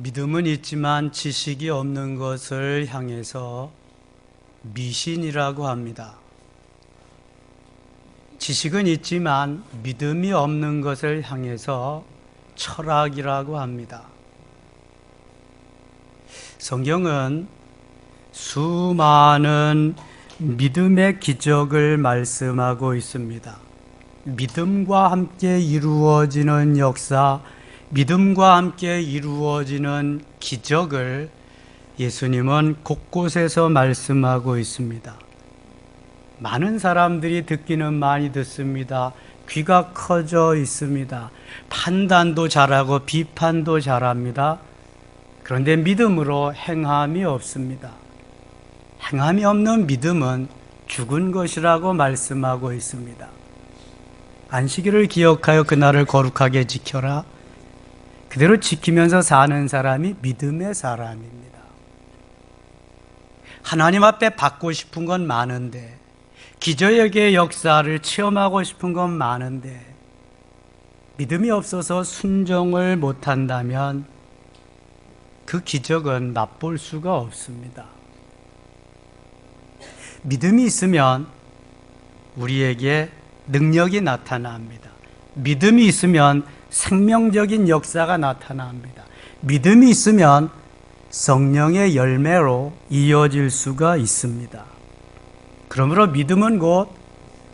믿음은 있지만 지식이 없는 것을 향해서 미신이라고 합니다. 지식은 있지만 믿음이 없는 것을 향해서 철학이라고 합니다. 성경은 수많은 믿음의 기적을 말씀하고 있습니다. 믿음과 함께 이루어지는 역사, 믿음과 함께 이루어지는 기적을 예수님은 곳곳에서 말씀하고 있습니다. 많은 사람들이 듣기는 많이 듣습니다. 귀가 커져 있습니다. 판단도 잘하고 비판도 잘합니다. 그런데 믿음으로 행함이 없습니다. 행함이 없는 믿음은 죽은 것이라고 말씀하고 있습니다. 안식일을 기억하여 그날을 거룩하게 지켜라. 그대로 지키면서 사는 사람이 믿음의 사람입니다. 하나님 앞에 받고 싶은 건 많은데, 기적의 역사를 체험하고 싶은 건 많은데, 믿음이 없어서 순종을 못한다면 그 기적은 맛볼 수가 없습니다. 믿음이 있으면 우리에게 능력이 나타납니다. 믿음이 있으면 생명적인 역사가 나타납니다. 믿음이 있으면 성령의 열매로 이어질 수가 있습니다. 그러므로 믿음은 곧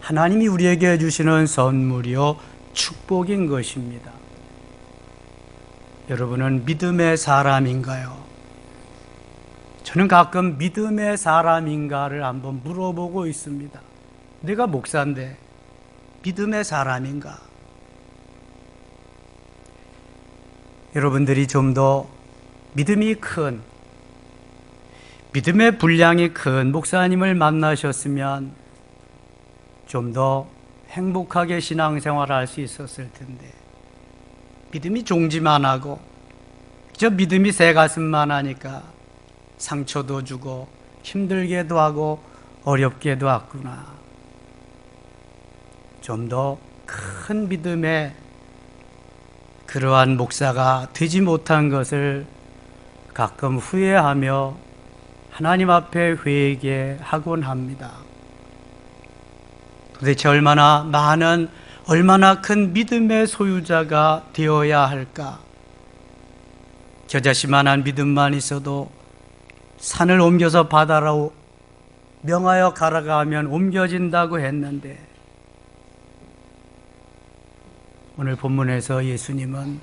하나님이 우리에게 주시는 선물이요 축복인 것입니다. 여러분은 믿음의 사람인가요? 저는 가끔 믿음의 사람인가를 한번 물어보고 있습니다. 내가 목사인데 믿음의 사람인가? 여러분들이 좀 더 믿음이 큰, 믿음의 분량이 큰 목사님을 만나셨으면 좀 더 행복하게 신앙생활을 할 수 있었을 텐데, 믿음이 종지만 하고 저 믿음이 새 가슴만 하니까 상처도 주고 힘들게도 하고 어렵게도 했구나. 좀 더 큰 믿음의 그러한 목사가 되지 못한 것을 가끔 후회하며 하나님 앞에 회개하곤 합니다. 도대체 얼마나 많은, 얼마나 큰 믿음의 소유자가 되어야 할까? 겨자씨만한 믿음만 있어도 산을 옮겨서 바다로 명하여 가라가면 옮겨진다고 했는데, 오늘 본문에서 예수님은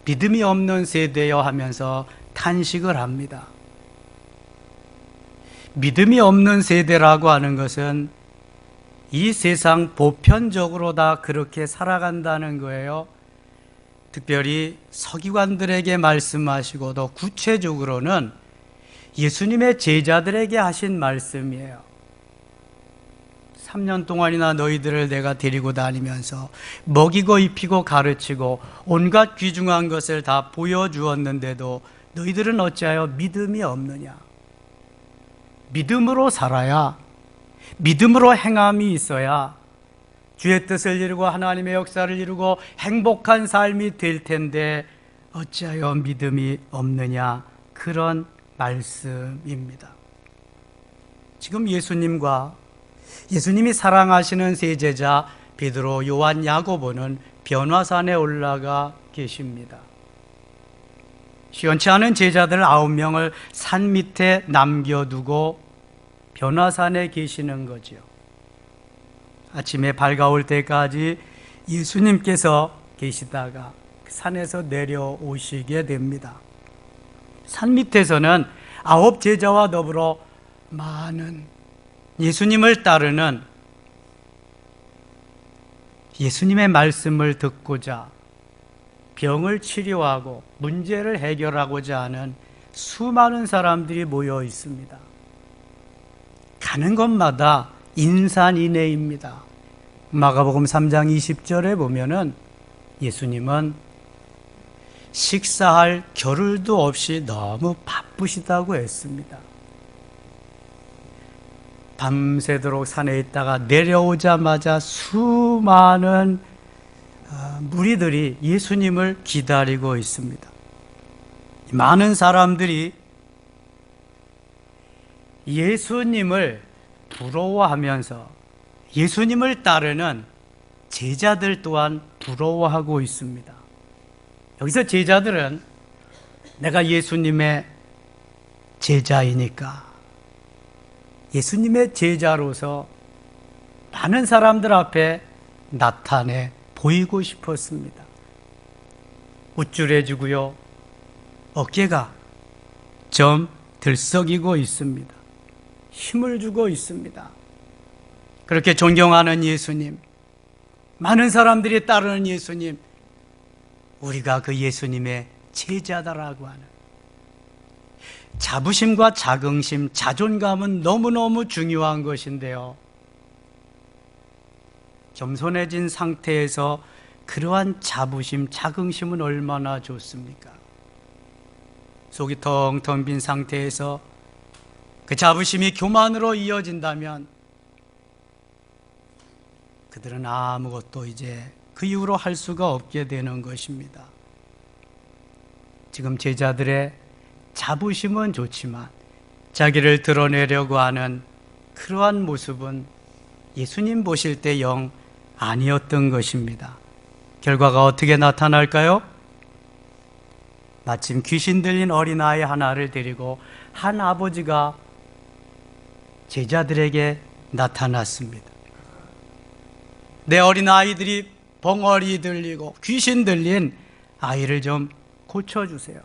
믿음이 없는 세대여 하면서 탄식을 합니다. 믿음이 없는 세대라고 하는 것은 이 세상 보편적으로 다 그렇게 살아간다는 거예요. 특별히 서기관들에게 말씀하시고 더 구체적으로는 예수님의 제자들에게 하신 말씀이에요. 3년 동안이나 너희들을 내가 데리고 다니면서 먹이고 입히고 가르치고 온갖 귀중한 것을 다 보여주었는데도 너희들은 어찌하여 믿음이 없느냐? 믿음으로 살아야, 믿음으로 행함이 있어야 주의 뜻을 이루고 하나님의 역사를 이루고 행복한 삶이 될 텐데 어찌하여 믿음이 없느냐? 그런 말씀입니다. 지금 예수님이 사랑하시는 세 제자 베드로, 요한, 야고보는 변화산에 올라가 계십니다. 시원치 않은 제자들 9명을 산 밑에 남겨두고 변화산에 계시는 거죠. 아침에 밝아올 때까지 예수님께서 계시다가 산에서 내려오시게 됩니다. 산 밑에서는 9 제자와 더불어 많은 예수님을 따르는, 예수님의 말씀을 듣고자 병을 치료하고 문제를 해결하고자 하는 수많은 사람들이 모여 있습니다. 가는 곳마다 인산인해입니다. 마가복음 3장 20절에 보면은 예수님은 식사할 겨를도 없이 너무 바쁘시다고 했습니다. 밤새도록 산에 있다가 내려오자마자 수많은 무리들이 예수님을 기다리고 있습니다. 많은 사람들이 예수님을 부러워하면서 예수님을 따르는 제자들 또한 부러워하고 있습니다. 여기서 제자들은 내가 예수님의 제자이니까 예수님의 제자로서 많은 사람들 앞에 나타내 보이고 싶었습니다. 우쭐해지고요, 어깨가 좀 들썩이고 있습니다. 힘을 주고 있습니다. 그렇게 존경하는 예수님, 많은 사람들이 따르는 예수님, 우리가 그 예수님의 제자다라고 하는 자부심과 자긍심, 자존감은 너무너무 중요한 것인데요, 겸손해진 상태에서 그러한 자부심, 자긍심은 얼마나 좋습니까? 속이 텅텅 빈 상태에서 그 자부심이 교만으로 이어진다면 그들은 아무것도 이제 그 이후로 할 수가 없게 되는 것입니다. 지금 제자들의 자부심은 좋지만 자기를 드러내려고 하는 그러한 모습은 예수님 보실 때 영 아니었던 것입니다. 결과가 어떻게 나타날까요? 마침 귀신 들린 어린아이 하나를 데리고 한 아버지가 제자들에게 나타났습니다. 내 어린아이들이 벙어리 들리고 귀신 들린 아이를 좀 고쳐주세요.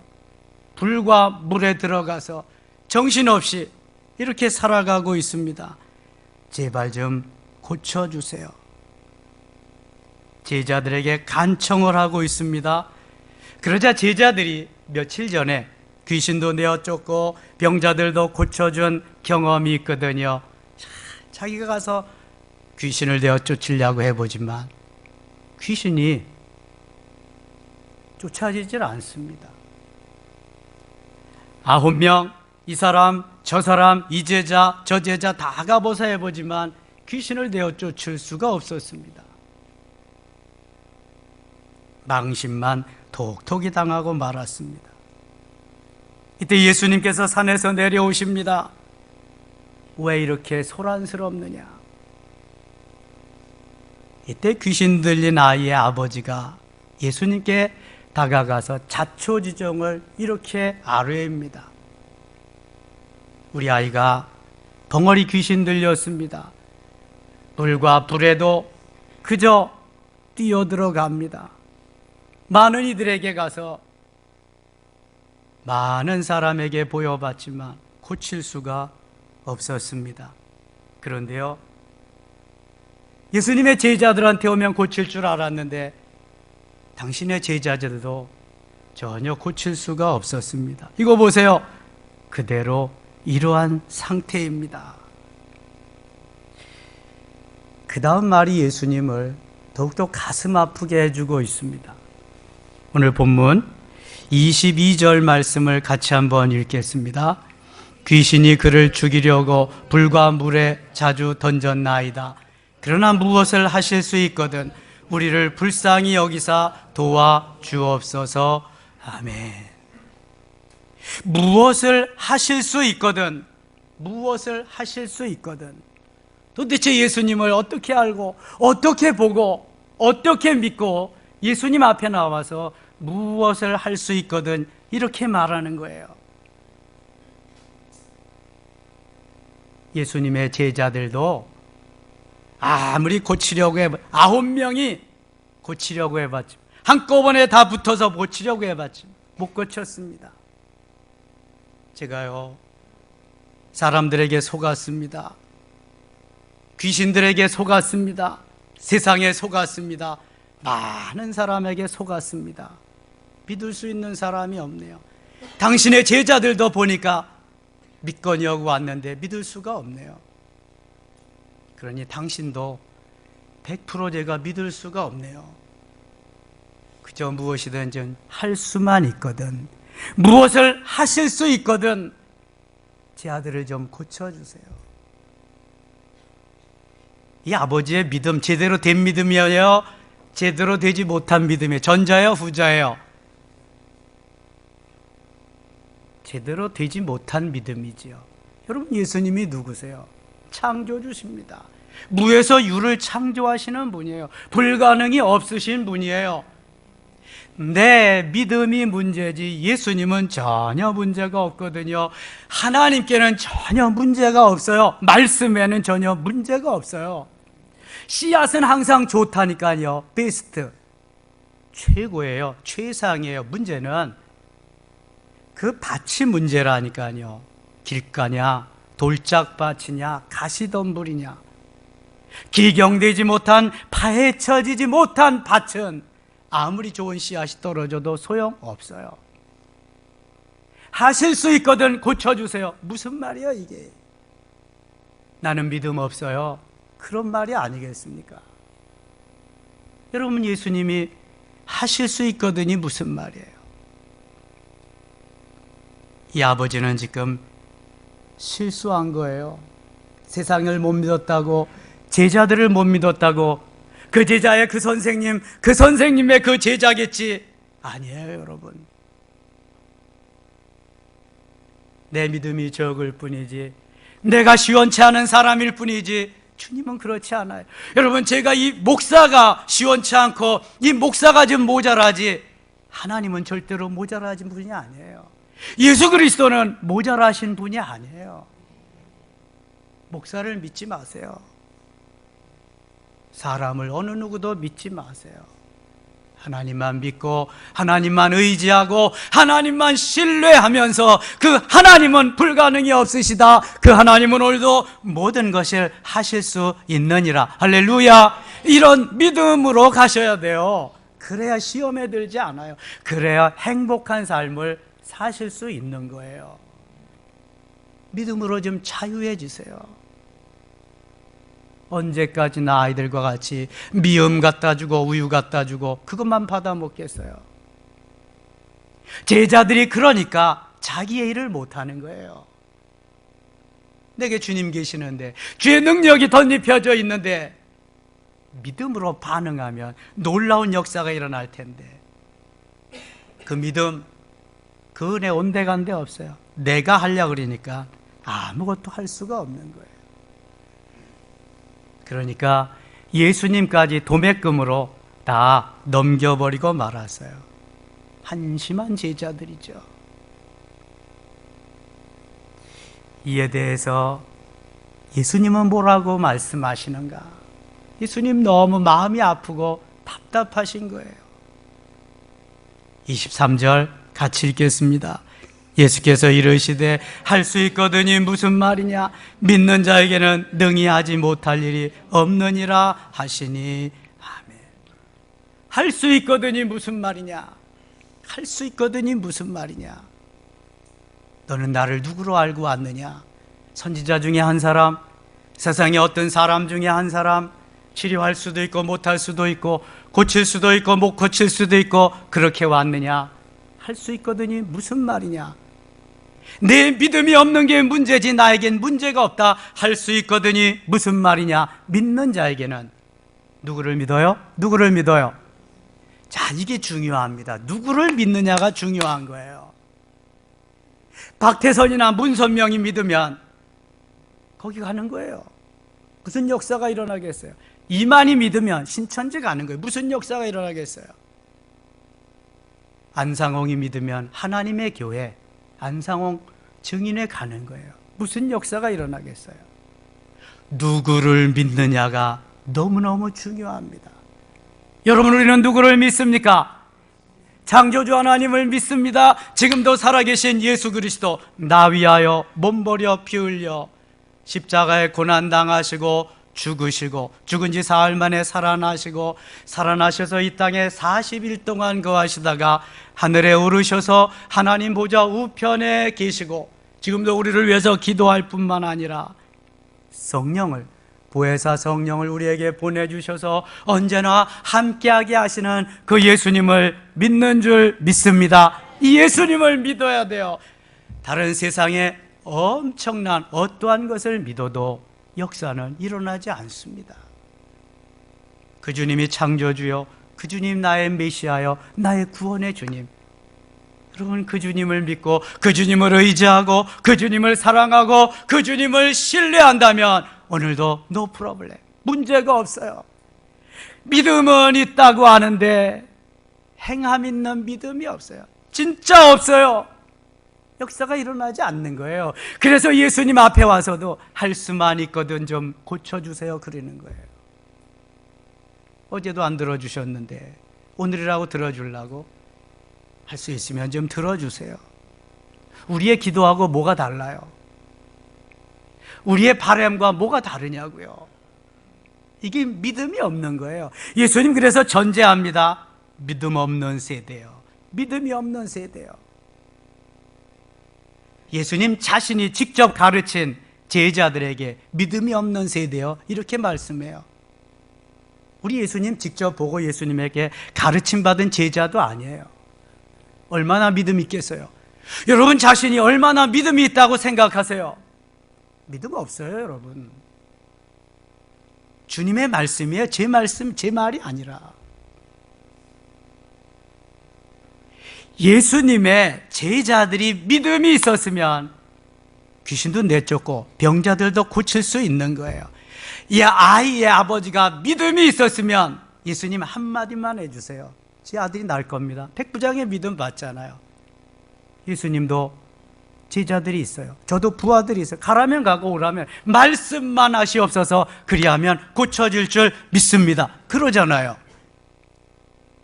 불과 물에 들어가서 정신없이 이렇게 살아가고 있습니다. 제발 좀 고쳐주세요. 제자들에게 간청을 하고 있습니다. 그러자 제자들이 며칠 전에 귀신도 내어 쫓고 병자들도 고쳐준 경험이 있거든요. 자기가 가서 귀신을 내어 쫓으려고 해보지만 귀신이 쫓아지질 않습니다. 9명, 이 사람, 저 사람, 이 제자, 저 제자 다 가보서 해보지만 귀신을 내어 쫓을 수가 없었습니다. 망신만 톡톡이 당하고 말았습니다. 이때 예수님께서 산에서 내려오십니다. 왜 이렇게 소란스럽느냐? 이때 귀신 들린 아이의 아버지가 예수님께 다가가서 자초지종을 이렇게 아뢰입니다. 우리 아이가 벙어리 귀신 들렸습니다. 물과 불에도 그저 뛰어들어갑니다. 많은 이들에게 가서 많은 사람에게 보여봤지만 고칠 수가 없었습니다. 그런데요, 예수님의 제자들한테 오면 고칠 줄 알았는데 당신의 제자들도 전혀 고칠 수가 없었습니다. 이거 보세요. 그대로 이러한 상태입니다. 그 다음 말이 예수님을 더욱더 가슴 아프게 해주고 있습니다. 오늘 본문 22절 말씀을 같이 한번 읽겠습니다. 귀신이 그를 죽이려고 불과 물에 자주 던졌나이다. 그러나 무엇을 하실 수 있거든 우리를 불쌍히 여기사 도와주옵소서. 아멘. 무엇을 하실 수 있거든, 무엇을 하실 수 있거든. 도대체 예수님을 어떻게 알고 어떻게 보고 어떻게 믿고 예수님 앞에 나와서 무엇을 할 수 있거든 이렇게 말하는 거예요. 예수님의 제자들도 아무리 고치려고 해봤, 9명이 고치려고 해봤지, 한꺼번에 다 붙어서 고치려고 해봤지 못 고쳤습니다. 제가요, 사람들에게 속았습니다. 귀신들에게 속았습니다. 세상에 속았습니다. 많은 사람에게 속았습니다. 믿을 수 있는 사람이 없네요. 당신의 제자들도 보니까 믿거니하고 왔는데 믿을 수가 없네요. 그러니 당신도 100% 제가 믿을 수가 없네요. 그저 무엇이든 할 수만 있거든, 무엇을 하실 수 있거든 제 아들을 좀 고쳐주세요. 이 아버지의 믿음, 제대로 된 믿음이에요? 제대로 되지 못한 믿음이에요? 전자예요? 후자예요? 제대로 되지 못한 믿음이지요. 여러분, 예수님이 누구세요? 창조주십니다. 무에서 유를 창조하시는 분이에요. 불가능이 없으신 분이에요. 내 믿음이 문제지 예수님은 전혀 문제가 없거든요. 하나님께는 전혀 문제가 없어요. 말씀에는 전혀 문제가 없어요. 씨앗은 항상 좋다니까요. 베스트, 최고예요. 최상이에요. 문제는 그 밭이 문제라니까요. 길가냐, 돌짝밭이냐, 가시덤불이냐. 기경되지 못한, 파헤쳐지지 못한 밭은 아무리 좋은 씨앗이 떨어져도 소용없어요. 하실 수 있거든 고쳐주세요. 무슨 말이야 이게? 나는 믿음 없어요. 그런 말이 아니겠습니까? 여러분, 예수님이 하실 수 있거든이 무슨 말이에요? 이 아버지는 지금 실수한 거예요. 세상을 못 믿었다고, 제자들을 못 믿었다고, 그 제자의 그 선생님, 그 선생님의 그 제자겠지. 아니에요, 여러분. 내 믿음이 적을 뿐이지, 내가 시원치 않은 사람일 뿐이지, 주님은 그렇지 않아요. 여러분, 제가 이 목사가 시원치 않고 이 목사가 좀 모자라지, 하나님은 절대로 모자라진 분이 아니에요. 예수 그리스도는 모자라신 분이 아니에요. 목사를 믿지 마세요. 사람을 어느 누구도 믿지 마세요. 하나님만 믿고 하나님만 의지하고 하나님만 신뢰하면서 그 하나님은 불가능이 없으시다. 그 하나님은 오늘도 모든 것을 하실 수 있느니라. 할렐루야. 이런 믿음으로 가셔야 돼요. 그래야 시험에 들지 않아요. 그래야 행복한 삶을 사실 수 있는 거예요. 믿음으로 좀 자유해지세요. 언제까지나 아이들과 같이 미음 갖다 주고 우유 갖다 주고 그것만 받아 먹겠어요? 제자들이 그러니까 자기의 일을 못하는 거예요. 내게 주님 계시는데, 주의 능력이 덧입혀져 있는데 믿음으로 반응하면 놀라운 역사가 일어날 텐데, 그 믿음, 그 은혜 온데간데 없어요. 내가 하려고 그러니까 아무것도 할 수가 없는 거예요. 그러니까 예수님까지 도매금으로 다 넘겨버리고 말았어요. 한심한 제자들이죠. 이에 대해서 예수님은 뭐라고 말씀하시는가? 예수님 너무 마음이 아프고 답답하신 거예요. 23절 같이 읽겠습니다. 예수께서 이르시되 할 수 있거든이 무슨 말이냐? 믿는 자에게는 능히 하지 못할 일이 없느니라 하시니. 아멘. 할 수 있거든이 무슨 말이냐? 할 수 있거든이 무슨 말이냐? 너는 나를 누구로 알고 왔느냐? 선지자 중에 한 사람, 세상의 어떤 사람 중에 한 사람, 치료할 수도 있고 못할 수도 있고 고칠 수도 있고 못 고칠 수도 있고 그렇게 왔느냐? 할 수 있거든이 무슨 말이냐? 내 믿음이 없는 게 문제지 나에겐 문제가 없다. 할 수 있거든이 무슨 말이냐? 믿는 자에게는 누구를 믿어요? 누구를 믿어요? 자, 이게 중요합니다. 누구를 믿느냐가 중요한 거예요. 박태선이나 문선명이 믿으면 거기 가는 거예요. 무슨 역사가 일어나겠어요? 이만희 믿으면 신천지 가는 거예요. 무슨 역사가 일어나겠어요? 안상홍이 믿으면 하나님의 교회, 안상홍 증인에 가는 거예요. 무슨 역사가 일어나겠어요? 누구를 믿느냐가 너무너무 중요합니다. 여러분, 우리는 누구를 믿습니까? 창조주 하나님을 믿습니다. 지금도 살아계신 예수 그리스도, 나 위하여 몸 버려 피 흘려 십자가에 고난당하시고 죽으시고 죽은 지 사흘 만에 살아나시고 살아나셔서 이 땅에 40일 동안 거하시다가 하늘에 오르셔서 하나님 보좌 우편에 계시고 지금도 우리를 위해서 기도할 뿐만 아니라 성령을, 보혜사 성령을 우리에게 보내주셔서 언제나 함께하게 하시는 그 예수님을 믿는 줄 믿습니다. 이 예수님을 믿어야 돼요. 다른 세상에 엄청난 어떠한 것을 믿어도 역사는 일어나지 않습니다. 그 주님이 창조주요, 그 주님 나의 메시아요, 나의 구원의 주님. 여러분, 그 주님을 믿고 그 주님을 의지하고 그 주님을 사랑하고 그 주님을 신뢰한다면 오늘도 no problem, 문제가 없어요. 믿음은 있다고 하는데 행함 있는 믿음이 없어요. 진짜 없어요. 역사가 일어나지 않는 거예요. 그래서 예수님 앞에 와서도 할 수만 있거든 좀 고쳐주세요 그러는 거예요. 어제도 안 들어주셨는데 오늘이라고 들어주려고, 할 수 있으면 좀 들어주세요. 우리의 기도하고 뭐가 달라요? 우리의 바람과 뭐가 다르냐고요. 이게 믿음이 없는 거예요. 예수님 그래서 전제합니다. 믿음 없는 세대요. 믿음이 없는 세대요. 예수님 자신이 직접 가르친 제자들에게 믿음이 없는 세대요, 이렇게 말씀해요. 우리 예수님 직접 보고 예수님에게 가르침 받은 제자도 아니에요. 얼마나 믿음 있겠어요? 여러분 자신이 얼마나 믿음이 있다고 생각하세요? 믿음 없어요, 여러분. 주님의 말씀이에요. 제 말씀, 제 말이 아니라. 예수님의 제자들이 믿음이 있었으면 귀신도 내쫓고 병자들도 고칠 수 있는 거예요. 이 아이의 아버지가 믿음이 있었으면 예수님 한마디만 해주세요. 제 아들이 날 겁니다. 백부장의 믿음 받잖아요. 예수님도 제자들이 있어요. 저도 부하들이 있어요. 가라면 가고 오라면 말씀만 하시옵소서, 그리하면 고쳐질 줄 믿습니다, 그러잖아요.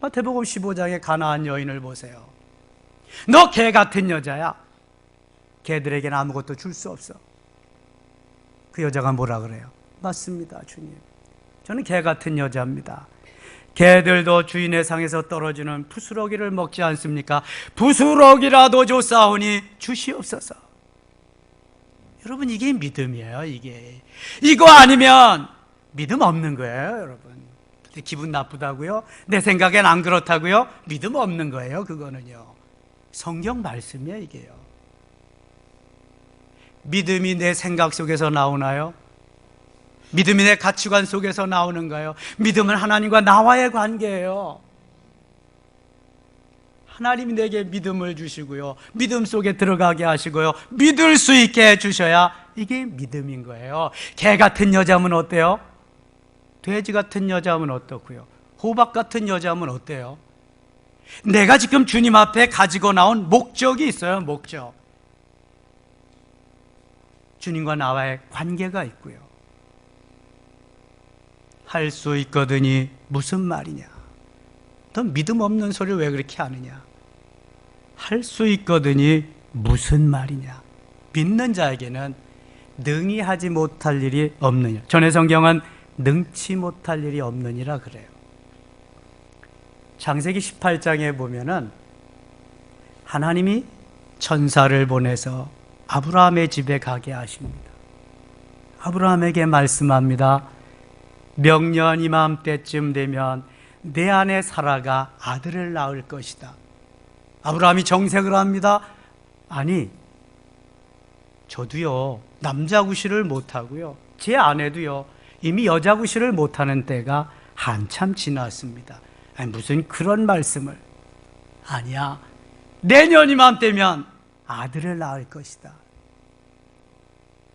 마태복음 15장의 가나안 여인을 보세요. 너 개 같은 여자야. 개들에게는 아무것도 줄 수 없어. 그 여자가 뭐라 그래요? 맞습니다, 주님. 저는 개 같은 여자입니다. 개들도 주인의 상에서 떨어지는 부스러기를 먹지 않습니까? 부스러기라도 줬사오니 주시옵소서. 여러분, 이게 믿음이에요. 이거 아니면 믿음 없는 거예요, 여러분. 기분 나쁘다고요? 내 생각엔 안 그렇다고요? 믿음 없는 거예요, 그거는요. 성경 말씀이에요, 이게요. 믿음이 내 생각 속에서 나오나요? 믿음이 내 가치관 속에서 나오는가요? 믿음은 하나님과 나와의 관계예요. 하나님이 내게 믿음을 주시고요, 믿음 속에 들어가게 하시고요, 믿을 수 있게 해주셔야 이게 믿음인 거예요. 개 같은 여자면 어때요? 돼지 같은 여자면 어떻고요? 호박 같은 여자면 어때요? 내가 지금 주님 앞에 가지고 나온 목적이 있어요. 목적. 주님과 나와의 관계가 있고요. 할 수 있거든이 무슨 말이냐? 너 믿음 없는 소리를 왜 그렇게 하느냐? 할 수 있거든이 무슨 말이냐? 믿는 자에게는 능히 하지 못할 일이 없느냐. 전에 성경은 능치 못할 일이 없느니라 그래요. 창세기 18장에 보면은 하나님이 천사를 보내서 아브라함의 집에 가게 하십니다. 아브라함에게 말씀합니다. 명년 이맘때쯤 되면 내 아내 사라가 아들을 낳을 것이다. 아브라함이 정색을 합니다. 아니, 저도요 남자 구실을 못하고요, 제 아내도요 이미 여자 구실을 못하는 때가 한참 지났습니다. 아니, 무슨 그런 말씀을. 아니야, 내년 이맘때면 아들을 낳을 것이다.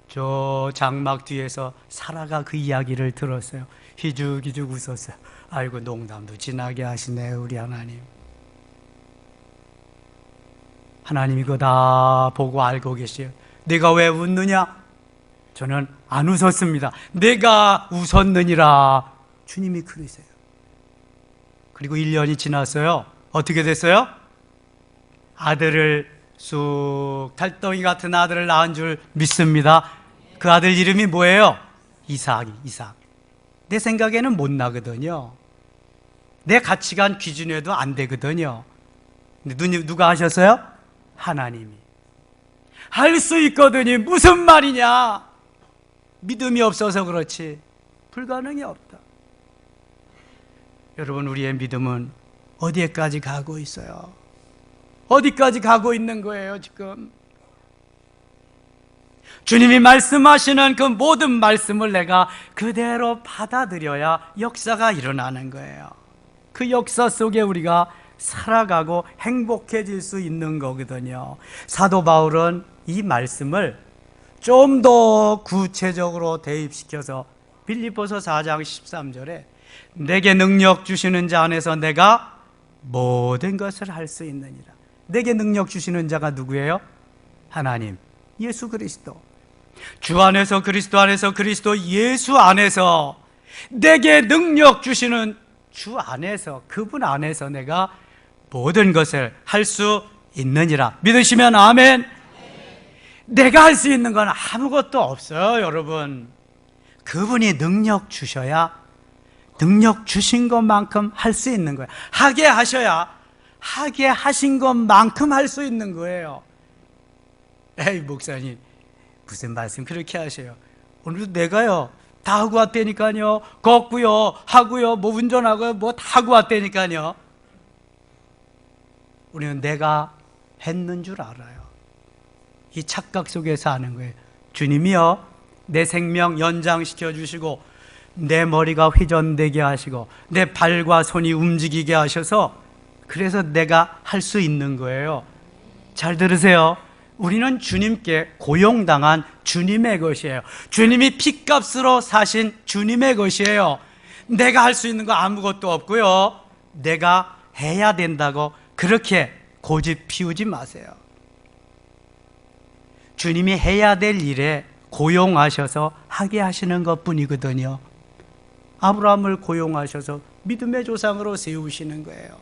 저 장막 뒤에서 사라가 그 이야기를 들었어요. 희죽희죽 웃었어요. 아이고, 농담도 진하게 하시네 우리 하나님. 하나님이 그거 다 보고 알고 계세요. 내가 왜 웃느냐? 저는 안 웃었습니다. 내가 웃었느니라. 주님이 그러세요. 그리고 1년이 지났어요. 어떻게 됐어요? 아들을 쑥 달덩이 같은 아들을 낳은 줄 믿습니다. 그 아들 이름이 뭐예요? 이삭. 내 생각에는 못 나거든요. 내 가치관 기준에도 안 되거든요. 근데 누가 하셨어요? 하나님이. 할 수 있거든이 무슨 말이냐? 믿음이 없어서 그렇지 불가능이 없다. 여러분, 우리의 믿음은 어디에까지 가고 있어요? 어디까지 가고 있는 거예요, 지금? 주님이 말씀하시는 그 모든 말씀을 내가 그대로 받아들여야 역사가 일어나는 거예요. 그 역사 속에 우리가 살아가고 행복해질 수 있는 거거든요. 사도 바울은 이 말씀을 좀 더 구체적으로 대입시켜서 빌립보서 4장 13절에 내게 능력 주시는 자 안에서 내가 모든 것을 할 수 있느니라. 내게 능력 주시는 자가 누구예요? 하나님, 예수 그리스도. 주 안에서 그리스도 안에서 그리스도 예수 안에서 내게 능력 주시는 주 안에서, 그분 안에서 내가 모든 것을 할 수 있느니라. 믿으시면 아멘. 내가 할 수 있는 건 아무것도 없어요, 여러분. 그분이 능력 주셔야 능력 주신 것만큼 할 수 있는 거예요. 하게 하셔야 하게 하신 것만큼 할 수 있는 거예요. 에이, 목사님 무슨 말씀 그렇게 하셔요? 오늘도 내가요 다 하고 왔다니까요. 걷고요, 하고요, 뭐 운전하고요, 뭐 다 하고 왔다니까요. 우리는 내가 했는 줄 알아요. 이 착각 속에서 하는 거예요. 주님이요 내 생명 연장시켜 주시고 내 머리가 회전되게 하시고 내 발과 손이 움직이게 하셔서 그래서 내가 할 수 있는 거예요. 잘 들으세요. 우리는 주님께 고용당한 주님의 것이에요. 주님이 핏값으로 사신 주님의 것이에요. 내가 할 수 있는 거 아무것도 없고요. 내가 해야 된다고 그렇게 고집 피우지 마세요. 주님이 해야 될 일에 고용하셔서 하게 하시는 것뿐이거든요. 아브라함을 고용하셔서 믿음의 조상으로 세우시는 거예요.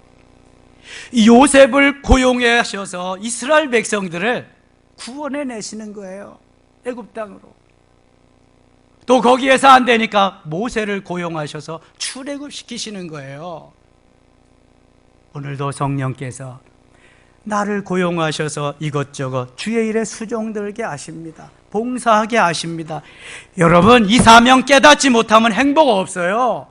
요셉을 고용하셔서 이스라엘 백성들을 구원해 내시는 거예요. 애굽 땅으로. 또 거기에서 안 되니까 모세를 고용하셔서 출애굽시키시는 거예요. 오늘도 성령께서 나를 고용하셔서 이것저것 주의 일에 수종들게 하십니다. 봉사하게 하십니다. 여러분, 이 사명 깨닫지 못하면 행복 없어요.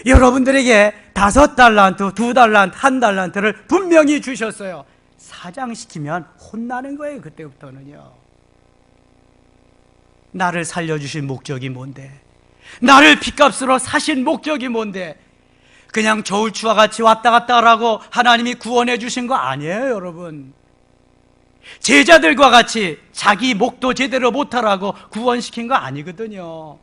여러분들에게 5달란트, 2달란트, 1달란트를 분명히 주셨어요. 사장시키면 혼나는 거예요. 그때부터는요. 나를 살려주신 목적이 뭔데? 나를 핏값으로 사신 목적이 뭔데? 그냥 저울추와 같이 왔다 갔다 하라고 하나님이 구원해 주신 거 아니에요, 여러분. 제자들과 같이 자기 목도 제대로 못하라고 구원시킨 거 아니거든요.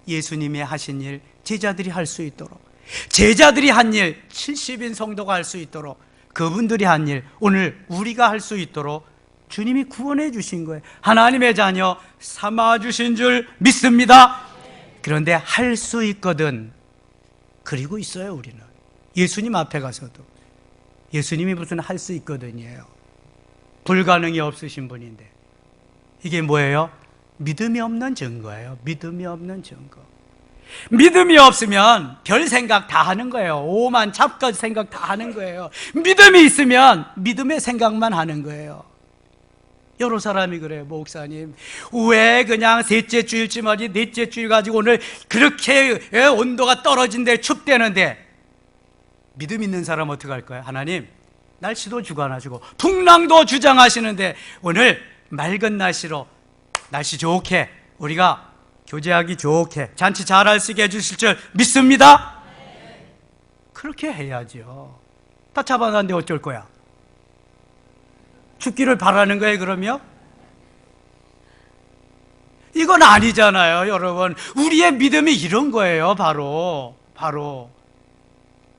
예수님이 하신 일 제자들이 할 수 있도록, 제자들이 한 일 70인 성도가 할 수 있도록, 그분들이 한 일 오늘 우리가 할 수 있도록 주님이 구원해 주신 거예요. 하나님의 자녀 삼아 주신 줄 믿습니다. 그런데 할 수 있거든. 그리고 있어요. 우리는 예수님 앞에 가서도 예수님이 무슨 할 수 있거든이에요. 불가능이 없으신 분인데 이게 뭐예요? 믿음이 없는 증거예요. 믿음이 없는 증거. 믿음이 없으면 별 생각 다 하는 거예요. 오만 잡것 생각 다 하는 거예요. 믿음이 있으면 믿음의 생각만 하는 거예요. 여러 사람이 그래요. 목사님, 왜 그냥 셋째 주일쯤하지 넷째 주일 가지고 오늘 그렇게 온도가 떨어진대, 춥대는데. 믿음 있는 사람 어떻게 할 거예요? 하나님, 날씨도 주관하시고 풍랑도 주장하시는데 오늘 맑은 날씨로 날씨 좋게 우리가 교제하기 좋게 잔치 잘할 수 있게 해주실 줄 믿습니다. 그렇게 해야죠. 다 잡아놨는데 어쩔 거야? 죽기를 바라는 거예요, 그러면? 이건 아니잖아요, 여러분. 우리의 믿음이 이런 거예요, 바로.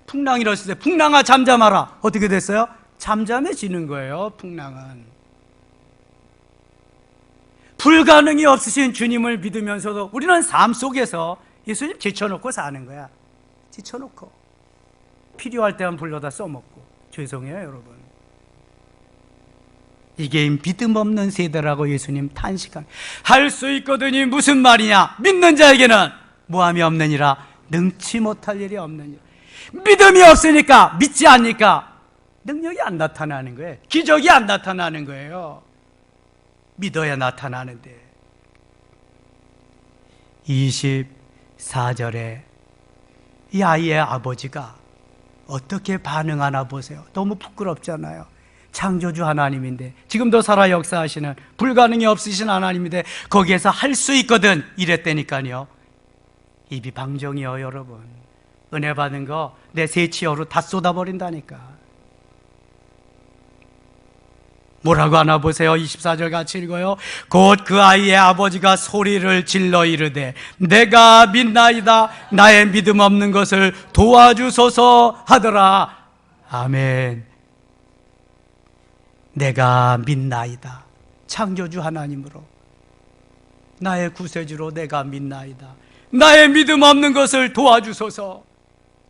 풍랑이 일었을 때, 풍랑아 잠잠하라. 어떻게 됐어요? 잠잠해지는 거예요, 풍랑은. 불가능이 없으신 주님을 믿으면서도 우리는 삶 속에서 예수님 제쳐놓고 사는 거야. 제쳐놓고. 필요할 때만 불러다 써먹고. 죄송해요, 여러분. 이게 믿음 없는 세대라고 예수님 탄식한. 할 수 있거든이 무슨 말이냐? 믿는 자에게는 모함이 없느니라, 능치 못할 일이 없느니라. 믿음이 없으니까, 믿지 않으니까 능력이 안 나타나는 거예요. 기적이 안 나타나는 거예요. 믿어야 나타나는데. 24절에 이 아이의 아버지가 어떻게 반응하나 보세요. 너무 부끄럽잖아요. 창조주 하나님인데, 지금도 살아 역사하시는 불가능이 없으신 하나님인데 거기에서 할 수 있거든 이랬다니까요. 입이 방정이요, 여러분. 은혜 받은 거 내 세치어로 다 쏟아버린다니까. 뭐라고 하나 보세요. 24절 같이 읽어요. 곧 그 아이의 아버지가 소리를 질러 이르되 내가 믿나이다. 나의 믿음 없는 것을 도와주소서 하더라. 아멘. 내가 믿나이다. 창조주 하나님으로, 나의 구세주로 내가 믿나이다. 나의 믿음 없는 것을 도와주소서.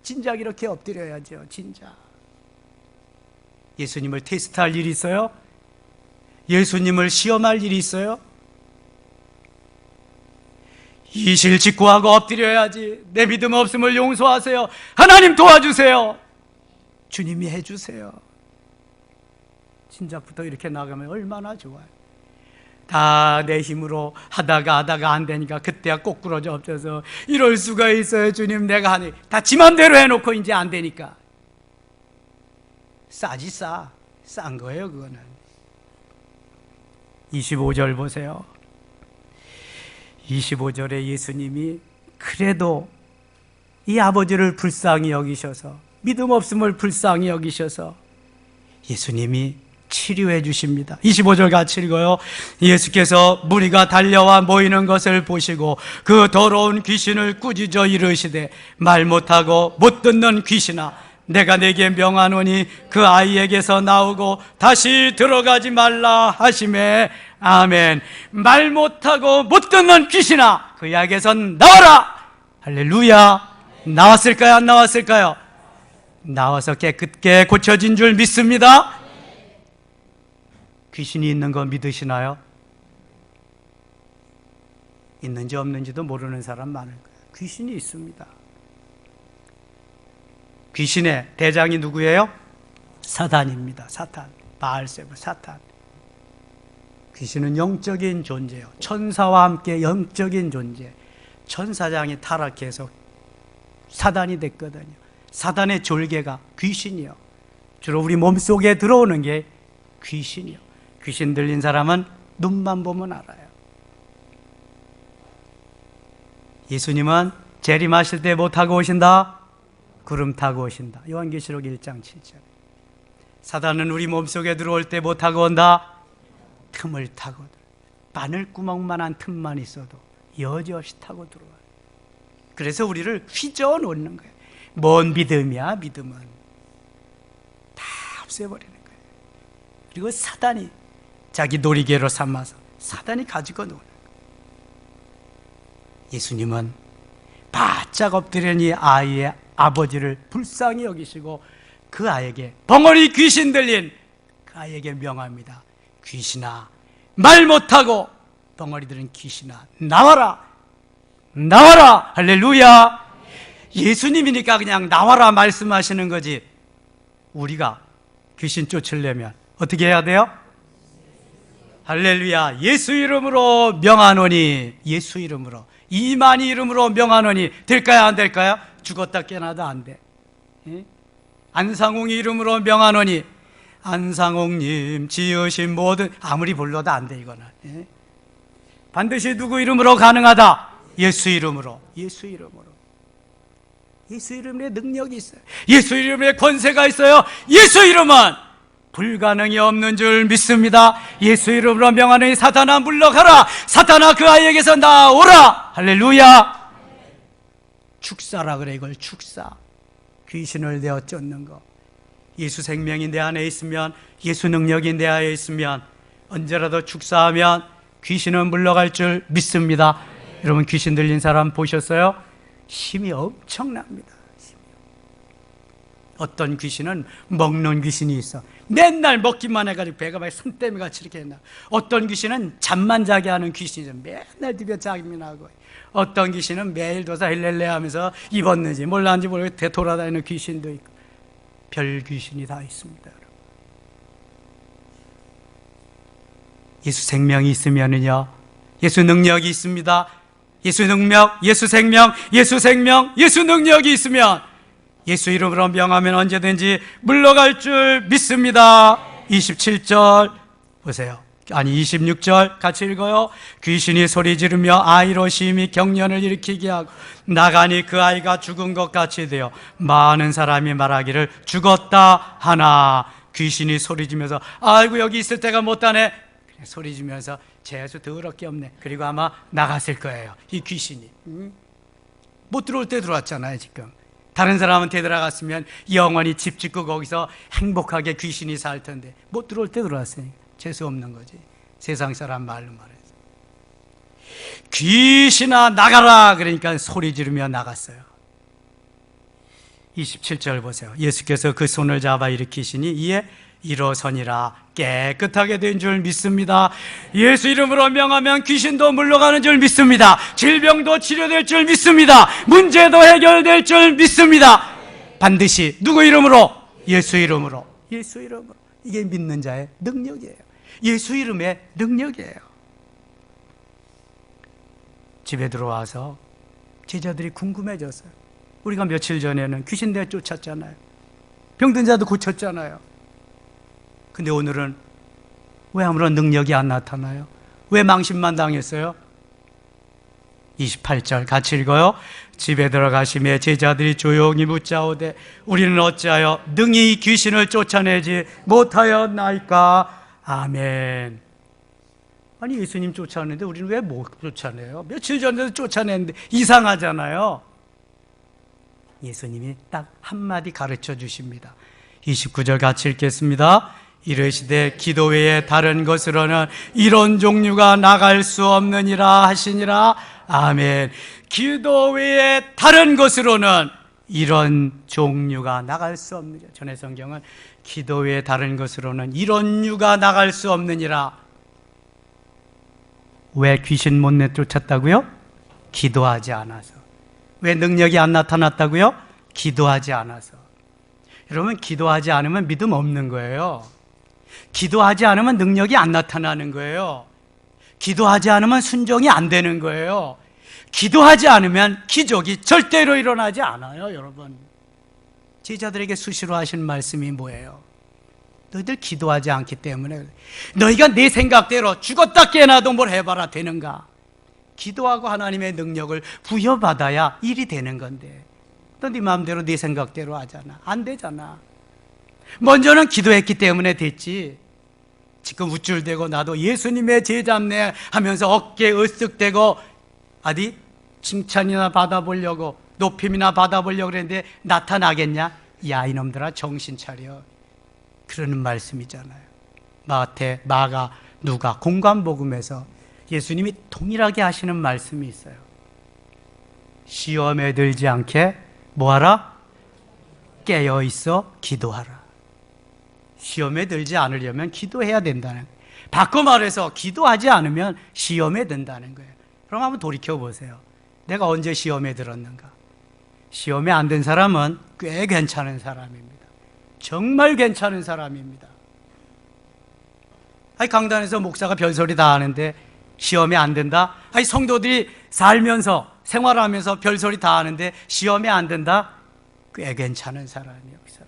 진작 이렇게 엎드려야죠. 진작. 예수님을 테스트할 일이 있어요? 예수님을 시험할 일이 있어요? 이실 직고하고 엎드려야지. 내 믿음 없음을 용서하세요. 하나님 도와주세요. 주님이 해주세요. 진작부터 이렇게 나가면 얼마나 좋아요. 다 내 힘으로 하다가 안 되니까 그때야 꼬꾸러져 엎쳐서 이럴 수가 있어요. 주님, 내가 하니 다 지 맘대로 해놓고 이제 안 되니까. 싸지 싼 거예요. 그거는. 25절 보세요. 25절에 예수님이 그래도 이 아버지를 불쌍히 여기셔서, 믿음 없음을 불쌍히 여기셔서 예수님이 치료해 주십니다. 25절 같이 읽어요. 예수께서 무리가 달려와 모이는 것을 보시고 그 더러운 귀신을 꾸짖어 이르시되 말 못하고 못 듣는 귀신아, 내가 내게 명하노니 그 아이에게서 나오고 다시 들어가지 말라 하시매. 아멘. 말 못하고 못 듣는 귀신아, 그 아이에게서 나와라. 할렐루야. 나왔을까요? 안 나왔을까요? 나와서 깨끗게 고쳐진 줄 믿습니다. 귀신이 있는 거 믿으시나요? 있는지 없는지도 모르는 사람 많을 거예요. 귀신이 있습니다. 귀신의 대장이 누구예요? 사단입니다. 사탄. 바알세불 사탄. 귀신은 영적인 존재예요. 천사와 함께 영적인 존재. 천사장이 타락해서 사단이 됐거든요. 사단의 졸개가 귀신이요. 주로 우리 몸속에 들어오는 게 귀신이요. 귀신 들린 사람은 눈만 보면 알아요. 예수님은 재림하실 때 뭐 타고 오신다? 구름 타고 오신다. 요한계시록 1장 7절. 사단은 우리 몸속에 들어올 때 뭐 타고 온다? 틈을 타고, 바늘구멍만한 틈만 있어도 여지없이 타고 들어와요. 그래서 우리를 휘저어 놓는 거예요. 뭔 믿음이야? 믿음은 다 없애버리는 거예요. 그리고 사단이 자기 놀이개로 삼아서 사단이 가지고 노는 거예요. 예수님은 바짝 엎드린 이 아이의 아버지를 불쌍히 여기시고 그 아이에게, 벙어리 귀신 들린 그 아이에게 명합니다. 귀신아, 말 못하고 벙어리 들은 귀신아, 나와라. 나와라. 할렐루야. 예수님이니까 그냥 나와라 말씀하시는 거지, 우리가 귀신 쫓으려면 어떻게 해야 돼요? 할렐루야. 예수 이름으로 명하노니, 예수 이름으로, 이만희 이름으로 명하노니 될까요? 안 될까요? 죽었다 깨나도 안 돼. 안상홍 이름으로 명하노니, 안상홍님 지으신 모든, 아무리 불러도 안 돼. 이거는 반드시 누구 이름으로 가능하다? 예수 이름으로. 예수 이름으로. 예수 이름에 능력이 있어요. 예수 이름에 권세가 있어요. 예수 이름은 불가능이 없는 줄 믿습니다. 예수 이름으로 명하노니 사탄아 물러가라. 사탄아 그 아이에게서 나오라. 할렐루야. 축사라 그래. 이걸 축사. 귀신을 내어 쫓는 거. 예수 생명이 내 안에 있으면, 예수 능력이 내 안에 있으면 언제라도 축사하면 귀신은 물러갈 줄 믿습니다. 여러분 귀신 들린 사람 보셨어요? 힘이 엄청납니다. 어떤 귀신은 먹는 귀신이 있어. 맨날 먹기만 해가지고 배가 막 손때문같이 이렇게 했나. 어떤 귀신은 잠만 자게 하는 귀신이죠. 맨날 디벼 자기만 하고. 어떤 귀신은 매일 도사 힐렐레 하면서 입었는지 몰랐는지 모르게 돌아다니는 귀신도 있고, 별 귀신이 다 있습니다. 여러분. 예수 생명이 있으면은요, 예수 능력이 있습니다. 예수 능력, 예수 생명, 예수 생명, 예수 능력이 있으면 예수 이름으로 명하면 언제든지 물러갈 줄 믿습니다. 27절 보세요. 아니 26절 같이 읽어요. 귀신이 소리 지르며 아이로 심히 경련을 일으키게 하고 나가니 그 아이가 죽은 것 같이 되어 많은 사람이 말하기를 죽었다 하나. 귀신이 소리 지면서 아이고 여기 있을 때가 못하네 소리 지면서 재수 더럽게 없네. 그리고 아마 나갔을 거예요. 이 귀신이 못 들어올 때 들어왔잖아요. 지금 다른 사람한테 들어갔으면 영원히 집 짓고 거기서 행복하게 귀신이 살 텐데 못 들어올 때 들어왔으니까 재수 없는 거지. 세상 사람 말로 말해서 귀신아 나가라 그러니까 소리 지르며 나갔어요. 27절 보세요. 예수께서 그 손을 잡아 일으키시니 이에 일어서니라. 깨끗하게 된 줄 믿습니다. 예수 이름으로 명하면 귀신도 물러가는 줄 믿습니다. 질병도 치료될 줄 믿습니다. 문제도 해결될 줄 믿습니다. 반드시 누구 이름으로? 예수 이름으로. 예수 이름으로. 이게 믿는 자의 능력이에요. 예수 이름의 능력이에요. 집에 들어와서 제자들이 궁금해졌어요. 우리가 며칠 전에는 귀신 내쫓았잖아요. 병든 자도 고쳤잖아요. 근데 오늘은 왜 아무런 능력이 안 나타나요? 왜 망신만 당했어요? 28절 같이 읽어요. 집에 들어가시며 제자들이 조용히 묻자오되 우리는 어찌하여 능히 귀신을 쫓아내지 못하였나이까. 아멘. 아니 예수님 쫓아내는데 우리는 왜 못 쫓아내요? 며칠 전에도 쫓아냈는데 이상하잖아요. 예수님이 딱 한마디 가르쳐 주십니다. 29절 같이 읽겠습니다. 이르시되 기도 외에 다른 것으로는 이런 종류가 나갈 수 없느니라 하시니라. 아멘. 기도 외에 다른 것으로는 이런 종류가 나갈 수 없느니라. 전에 성경은 기도 외에 다른 것으로는 이런 유가 나갈 수 없느니라. 왜 귀신 못 내쫓았다고요? 기도하지 않아서. 왜 능력이 안 나타났다고요? 기도하지 않아서. 여러분 기도하지 않으면 믿음 없는 거예요. 기도하지 않으면 능력이 안 나타나는 거예요. 기도하지 않으면 순종이 안 되는 거예요. 기도하지 않으면 기적이 절대로 일어나지 않아요. 여러분 제자들에게 수시로 하신 말씀이 뭐예요? 너희들 기도하지 않기 때문에 너희가 내 생각대로 죽었다 깨어나도 뭘 해봐라 되는가? 기도하고 하나님의 능력을 부여받아야 일이 되는 건데 너 네 마음대로 네 생각대로 하잖아. 안 되잖아. 먼저는 기도했기 때문에 됐지. 지금 우쭐대고 나도 예수님의 제자네 하면서 어깨에 으쓱대고 어디 칭찬이나 받아보려고 높임이나 받아보려고 그랬는데 나타나겠냐? 야 이놈들아 정신 차려. 그러는 말씀이잖아요. 마태, 마가, 누가 공관복음에서 예수님이 동일하게 하시는 말씀이 있어요. 시험에 들지 않게 뭐하라? 깨어있어 기도하라. 시험에 들지 않으려면 기도해야 된다는 거예요. 바꿔 말해서 기도하지 않으면 시험에 든다는 거예요. 그럼 한번 돌이켜보세요. 내가 언제 시험에 들었는가? 시험에 안 든 사람은 꽤 괜찮은 사람입니다. 정말 괜찮은 사람입니다. 아니 강단에서 목사가 별소리 다 하는데 시험에 안 된다? 아니 성도들이 살면서 생활하면서 별소리 다 하는데 시험에 안 된다? 꽤 괜찮은 사람이에요. 그 사람.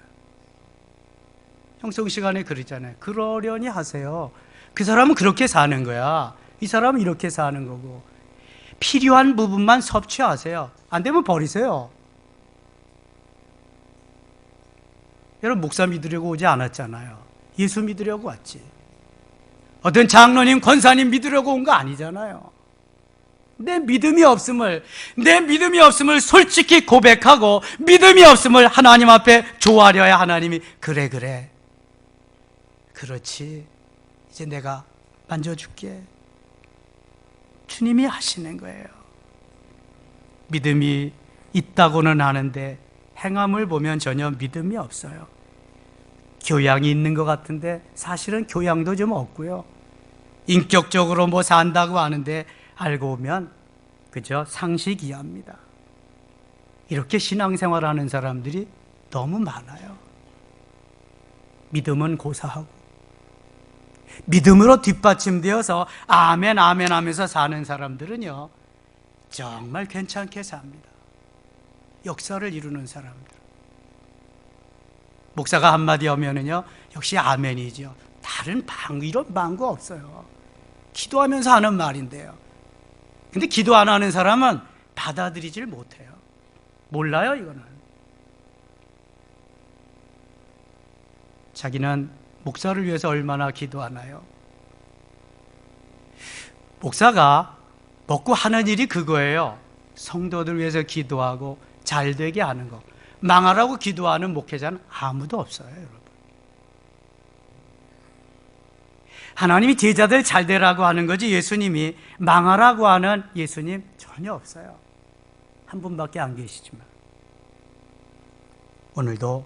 형성 시간에 그러잖아요. 그러려니 하세요. 그 사람은 그렇게 사는 거야. 이 사람은 이렇게 사는 거고 필요한 부분만 섭취하세요. 안 되면 버리세요. 여러분 목사 믿으려고 오지 않았잖아요. 예수 믿으려고 왔지. 어떤 장로님, 권사님 믿으려고 온 거 아니잖아요. 내 믿음이 없음을 솔직히 고백하고 믿음이 없음을 하나님 앞에 조아려야 하나님이 그래 그렇지 이제 내가 만져줄게. 주님이 하시는 거예요. 믿음이 있다고는 하는데 행함을 보면 전혀 믿음이 없어요. 교양이 있는 것 같은데 사실은 교양도 좀 없고요. 인격적으로 뭐 산다고 하는데 알고 보면 그저 상식이합니다. 이렇게 신앙생활하는 사람들이 너무 많아요. 믿음은 고사하고 믿음으로 뒷받침되어서 아멘 아멘 하면서 사는 사람들은요 정말 괜찮게 삽니다. 역사를 이루는 사람들. 목사가 한마디 하면은요 역시 아멘이죠. 다른 이런 방구 없어요. 기도하면서 하는 말인데요. 근데 기도 안 하는 사람은 받아들이질 못해요. 몰라요, 이거는. 자기는 목사를 위해서 얼마나 기도하나요? 목사가 먹고 하는 일이 그거예요. 성도들 위해서 기도하고 잘 되게 하는 거. 망하라고 기도하는 목회자는 아무도 없어요, 여러분. 하나님이 제자들 잘 되라고 하는 거지 예수님이 망하라고 하는 예수님 전혀 없어요. 한 분밖에 안 계시지만 오늘도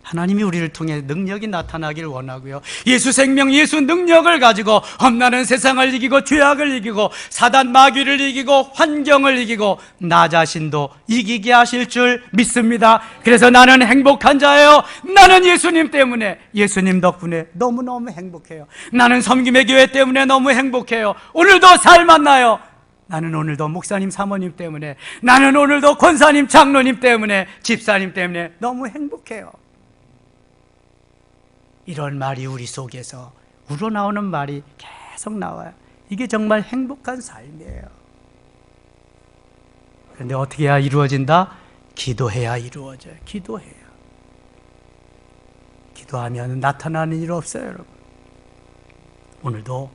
하나님이 우리를 통해 능력이 나타나기를 원하고요. 예수 생명, 예수 능력을 가지고 험난한 세상을 이기고 죄악을 이기고 사단 마귀를 이기고 환경을 이기고 나 자신도 이기게 하실 줄 믿습니다. 그래서 나는 행복한 자예요. 나는 예수님 때문에, 예수님 덕분에 너무너무 행복해요. 나는 섬김의 교회 때문에 너무 행복해요. 오늘도 잘 만나요. 나는 오늘도 목사님, 사모님 때문에, 나는 오늘도 권사님, 장로님 때문에, 집사님 때문에 너무 행복해요. 이런 말이 우리 속에서 우러나오는 말이 계속 나와요. 이게 정말 행복한 삶이에요. 그런데 어떻게 해야 이루어진다? 기도해야 이루어져요. 기도해야. 기도하면 나타나는 일 없어요, 여러분. 오늘도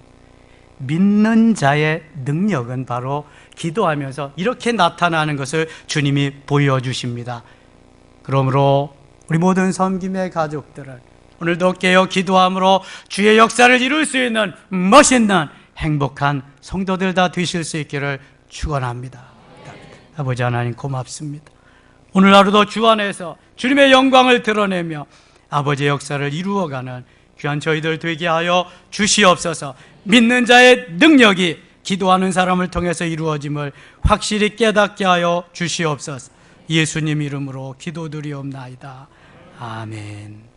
믿는 자의 능력은 바로 기도하면서 이렇게 나타나는 것을 주님이 보여주십니다. 그러므로 우리 모든 섬김의 가족들은 오늘도 깨어 기도함으로 주의 역사를 이룰 수 있는 멋있는 행복한 성도들 다 되실 수 있기를 축원합니다. 아버지 하나님 고맙습니다. 오늘 하루도 주 안에서 주님의 영광을 드러내며 아버지의 역사를 이루어가는 귀한 저희들 되게 하여 주시옵소서. 믿는 자의 능력이 기도하는 사람을 통해서 이루어짐을 확실히 깨닫게 하여 주시옵소서. 예수님 이름으로 기도드리옵나이다. 아멘.